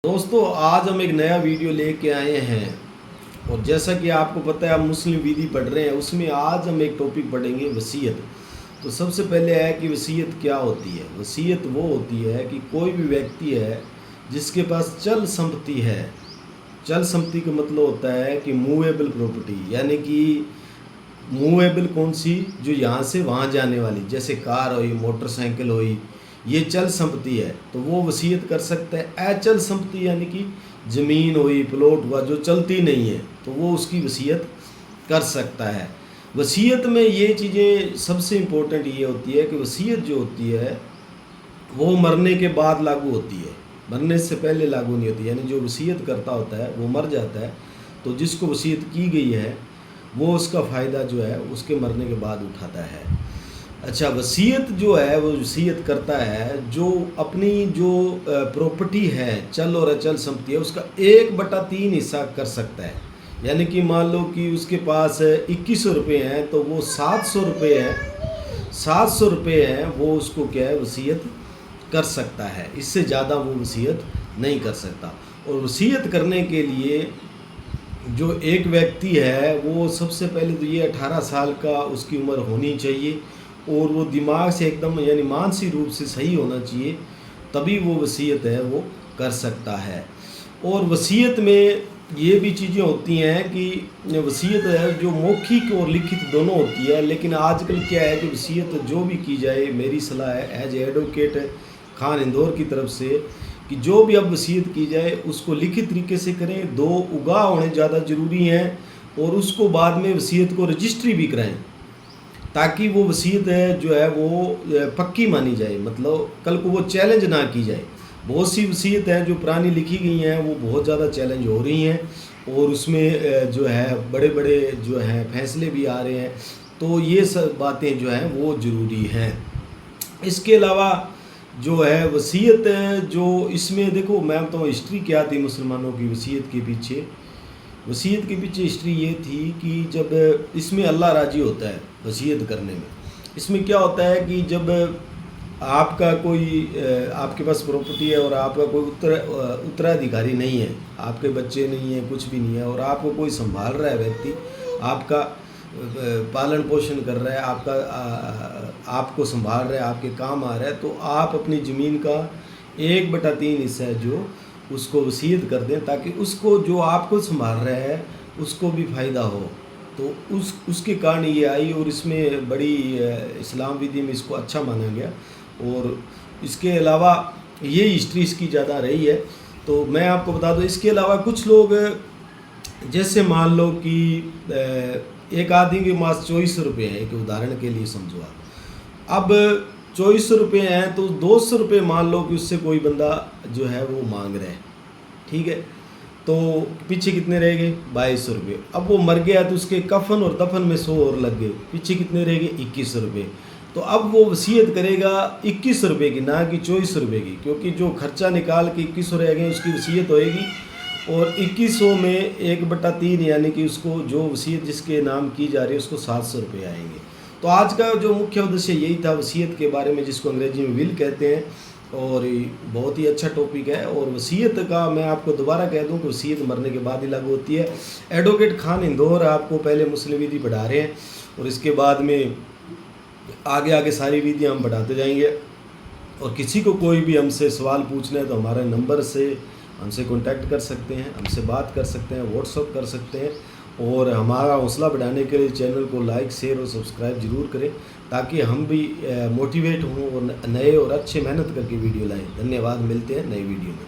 दोस्तों आज हम एक नया वीडियो लेके आए हैं और जैसा कि आपको पता है आप मुस्लिम विधि पढ़ रहे हैं, उसमें आज हम एक टॉपिक पढ़ेंगे वसीयत। तो सबसे पहले है कि वसीयत क्या होती है। वसीयत वो होती है कि कोई भी व्यक्ति है जिसके पास चल संपत्ति है। चल संपत्ति का मतलब होता है कि मूवेबल प्रॉपर्टी, यानी कि मूवेबल कौन सी, जो यहाँ से वहाँ जाने वाली, जैसे कार हुई, मोटरसाइकिल हुई, ये चल संपत्ति है तो वो वसीयत कर सकता है। अचल संपत्ति यानी कि ज़मीन हुई, प्लॉट हुआ, जो चलती नहीं है तो वो उसकी वसीयत कर सकता है। वसीयत में ये चीज़ें सबसे इम्पोर्टेंट ये होती है कि वसीयत जो होती है वो मरने के बाद लागू होती है, मरने से पहले लागू नहीं होती। यानी जो वसीयत करता होता है वो मर जाता है तो जिसको वसीयत की गई है वो उसका फ़ायदा जो है उसके मरने के बाद उठाता है। अच्छा, वसीयत जो है वो वसीयत करता है जो अपनी जो प्रॉपर्टी है, चल और अचल संपत्ति है, उसका 1/3 हिस्सा कर सकता है। यानी कि मान लो कि उसके पास 2100 रुपये हैं तो वो 700 रुपये हैं, 700 रुपये हैं वो उसको क्या है वसीयत कर सकता है। इससे ज़्यादा वो वसीयत नहीं कर सकता। और वसीयत करने के लिए जो एक व्यक्ति है वो सबसे पहले तो ये 18 साल का उसकी उम्र होनी चाहिए और वो दिमाग से एकदम यानी मानसिक रूप से सही होना चाहिए, तभी वो वसीयत है वो कर सकता है। और वसीयत में ये भी चीज़ें होती हैं कि वसीयत है जो मौखिक और लिखित दोनों होती है, लेकिन आजकल क्या है कि वसीयत जो भी की जाए, मेरी सलाह है एज एडवोकेट खान इंदौर की तरफ से कि जो भी अब वसीयत की जाए उसको लिखित तरीके से करें। 2 उगा होने ज़्यादा ज़रूरी हैं और उसको बाद में वसीयत को रजिस्ट्री भी कराएं ताकि वो वसीयत है जो है वो पक्की मानी जाए, मतलब कल को वो चैलेंज ना की जाए। बहुत सी वसीयत हैं जो पुरानी लिखी गई हैं वो बहुत ज़्यादा चैलेंज हो रही हैं और उसमें जो है बड़े बड़े जो हैं फैसले भी आ रहे हैं, तो ये सब बातें जो हैं वो ज़रूरी हैं। इसके अलावा जो है वसीयत जो इसमें देखो, मैं तो हिस्ट्री क्या थी मुसलमानों की वसीयत के पीछे। वसीयत के पीछे हिस्ट्री ये थी कि जब इसमें अल्लाह राज़ी होता है वसीयत करने में। इसमें क्या होता है कि जब आपका कोई आपके पास प्रॉपर्टी है और आपका कोई उत्तराधिकारी नहीं है, आपके बच्चे नहीं हैं, कुछ भी नहीं है, और आपको कोई संभाल रहा है व्यक्ति, आपका पालन पोषण कर रहा है, आपको संभाल रहा है, आपके काम आ रहा है, तो आप अपनी ज़मीन का 1/3 हिस्सा है जो उसको वसीयत कर दें ताकि उसको जो आपको संभाल रहा है उसको भी फ़ायदा हो। तो उसके कारण ये आई और इसमें बड़ी इस्लाम विधि में इसको अच्छा माना गया। और इसके अलावा ये हिस्ट्री इसकी ज़्यादा रही है। तो मैं आपको बता दूं, इसके अलावा कुछ लोग जैसे मान लो कि एक आदमी के पास 2400 रुपये हैं, एक उदाहरण के लिए समझो आप। अब 2400 रुपये हैं तो 200 रुपये मान लो कि उससे कोई बंदा जो है वो मांग रहा है, ठीक है, तो पीछे कितने रह गए 2200 रुपये। अब वो मर गया तो उसके कफन और दफन में 100 और लग गए, पीछे कितने रह गए 2100 रुपये। तो अब वो वसीयत करेगा 2100 रुपये की, ना कि 2400 रुपये की, क्योंकि जो खर्चा निकाल के 2100 रह गए उसकी वसीयत होएगी और 2100 में 1/3 यानी कि उसको जो वसीयत जिसके नाम की जा रही है उसको 700 रुपये आएंगे। तो आज का जो मुख्य उद्देश्य यही था वसीयत के बारे में, जिसको अंग्रेजी में विल कहते हैं, और बहुत ही अच्छा टॉपिक है। और वसीयत का मैं आपको दोबारा कह दूं कि वसीयत मरने के बाद ही लागू होती है। एडवोकेट खान इंदौर आपको पहले मुस्लिम विधि पढ़ा रहे हैं और इसके बाद में आगे आगे सारी विधियाँ हम बढ़ाते जाएंगे। और किसी को कोई भी हमसे सवाल पूछना है तो हमारे नंबर से हमसे कांटेक्ट कर सकते हैं, हमसे बात कर सकते हैं, व्हाट्सअप कर सकते हैं। और हमारा हौसला बढ़ाने के लिए चैनल को लाइक, शेयर और सब्सक्राइब ज़रूर करें ताकि हम भी मोटिवेट हों और नए और अच्छे मेहनत करके वीडियो लाएं। धन्यवाद, मिलते हैं नई वीडियो में।